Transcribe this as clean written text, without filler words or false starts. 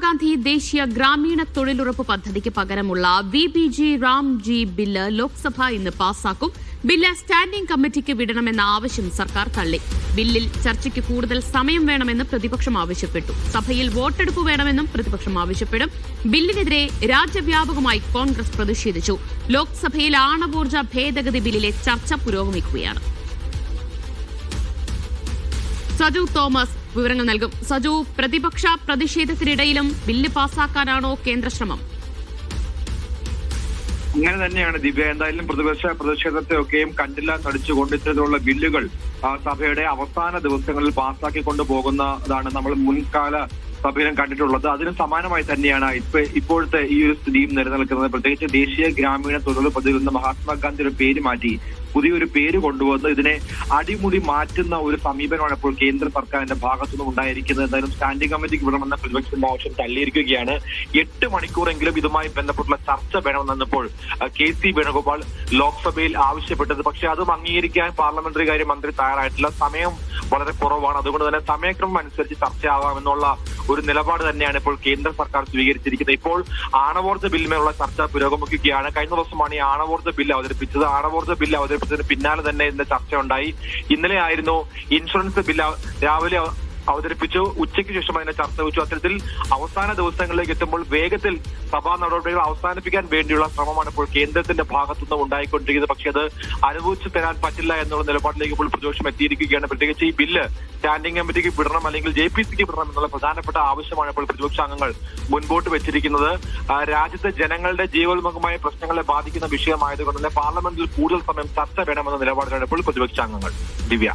മഹാത്മാഗാന്ധി ദേശീയ ഗ്രാമീണ തൊഴിലുറപ്പ് പദ്ധതിക്ക് പകരമുള്ള VBG റാംജി ബില്ല് ലോക്സഭ ഇന്ന് പാസാക്കും. ബില്ല് സ്റ്റാൻഡിംഗ് കമ്മിറ്റിക്ക് വിടണമെന്ന ആവശ്യം സർക്കാർ തള്ളി. ബില്ലിൽ ചർച്ചയ്ക്ക് കൂടുതൽ സമയം വേണമെന്ന് പ്രതിപക്ഷം ആവശ്യപ്പെട്ടു. സഭയിൽ വോട്ടെടുപ്പ് വേണമെന്നും പ്രതിപക്ഷം ആവശ്യപ്പെടും. ബില്ലിനെതിരെ രാജ്യവ്യാപകമായി കോൺഗ്രസ് പ്രതിഷേധിച്ചു. ലോക്സഭയിൽ ആണവോർജ്ജ ഭേദഗതി ബില്ലിലെ ചർച്ച പുരോഗമിക്കുകയാണ്. സജു തോമസ് വിവരങ്ങൾ നൽകും. സജു, പ്രതിപക്ഷ പ്രതിഷേധത്തിനിടയിലും ബില്ല് പാസാക്കാനാണോ കേന്ദ്ര ശ്രമം? അങ്ങനെ തന്നെയാണ് ദിവ്യ. എന്തായാലും പ്രതിപക്ഷ പ്രതിഷേധത്തെയൊക്കെയും കണ്ടില്ല നടിച്ചുകൊണ്ട് ഇത്തരത്തിലുള്ള ബില്ലുകൾ സഭയുടെ അവസാന ദിവസങ്ങളിൽ പാസാക്കിക്കൊണ്ടു പോകുന്നതാണ് നമ്മൾ മുൻകാല സഭയിലും കണ്ടിട്ടുള്ളത്. അതിന് സമാനമായി തന്നെയാണ് ഇപ്പോഴത്തെ ഈ ഒരു സ്ഥിതിയും നിലനിൽക്കുന്നത്. പ്രത്യേകിച്ച് ദേശീയ ഗ്രാമീണ തൊഴിലുറപ്പ് പദ്ധതിയിൽ നിന്ന് മഹാത്മാഗാന്ധിയുടെ പേര് മാറ്റി പുതിയൊരു പേര് കൊണ്ടുവന്ന് ഇതിനെ അടിമുടി മാറ്റുന്ന ഒരു സമീപനമാണ് ഇപ്പോൾ കേന്ദ്ര സർക്കാരിന്റെ ഭാഗത്തുനിന്നും ഉണ്ടായിരിക്കുന്നത്. എന്തായാലും സ്റ്റാൻഡിംഗ് കമ്മിറ്റിക്ക് വിടണമെന്ന പ്രതിപക്ഷത്തിന്റെ ആവശ്യം തള്ളിയിരിക്കുകയാണ്. 8 മണിക്കൂറെങ്കിലും ഇതുമായി ബന്ധപ്പെട്ടുള്ള ചർച്ച വേണമെന്നപ്പോൾ KC വേണുഗോപാൽ ലോക്സഭയിൽ ആവശ്യപ്പെട്ടത്. പക്ഷേ അതും അംഗീകരിക്കാൻ പാർലമെന്ററി കാര്യ മന്ത്രി തയ്യാറായിട്ടില്ല. സമയം വളരെ കുറവാണ്. അതുകൊണ്ട് തന്നെ സമയക്രമം അനുസരിച്ച് ചർച്ചയാവാമെന്നുള്ള ഒരു നിലപാട് തന്നെയാണ് ഇപ്പോൾ കേന്ദ്ര സർക്കാർ സ്വീകരിച്ചിരിക്കുന്നത്. ഇപ്പോൾ ആണവോർജ്ജ ബില്ലുമേലുള്ള ചർച്ച പുരോഗമിക്കുകയാണ്. കഴിഞ്ഞ ദിവസമാണ് ഈ ആണവോർജ്ജ ബില്ല് അവതരിപ്പിച്ചത്. ആണവോർജ്ജ ബില്ല് അവതരിപ്പിച്ചതിന് പിന്നാലെ തന്നെ ഇതിന്റെ ചർച്ച ഉണ്ടായി. ഇന്നലെ ആയിരുന്നു ഇൻഷുറൻസ് ബില്ല് രാവിലെ അവതരിപ്പിച്ചു. ഉച്ചയ്ക്ക് ശേഷം അതിനെ ചർച്ച വെച്ചു. അത്തരത്തിൽ അവസാന ദിവസങ്ങളിലേക്ക് എത്തുമ്പോൾ വേഗത്തിൽ സഭാ നടപടികൾ അവസാനിപ്പിക്കാൻ വേണ്ടിയുള്ള ശ്രമമാണ് ഇപ്പോൾ കേന്ദ്രത്തിന്റെ ഭാഗത്തുനിന്ന് ഉണ്ടായിക്കൊണ്ടിരിക്കുന്നത്. പക്ഷേ അത് അനുഭവിച്ചു തരാൻ പറ്റില്ല എന്നുള്ള നിലപാടിലേക്ക് ഇപ്പോൾ പ്രതിപക്ഷം എത്തിയിരിക്കുകയാണ്. പ്രത്യേകിച്ച് ഈ ബില്ല് സ്റ്റാൻഡിംഗ് കമ്മിറ്റിക്ക് വിടണം അല്ലെങ്കിൽ JPCക്ക് വിടണം എന്നുള്ള പ്രധാനപ്പെട്ട ആവശ്യമാണ് ഇപ്പോൾ പ്രതിപക്ഷാംഗങ്ങൾ മുൻപോട്ട് വെച്ചിരിക്കുന്നത്. രാജ്യത്തെ ജനങ്ങളുടെ ജീവോന്മുഖമായ പ്രശ്നങ്ങളെ ബാധിക്കുന്ന വിഷയമായതുകൊണ്ട് തന്നെ പാർലമെന്റിൽ കൂടുതൽ സമയം ചർച്ച വേണമെന്ന നിലപാടിലാണ് ഇപ്പോൾ പ്രതിപക്ഷാംഗങ്ങൾ. ദിവ്യ.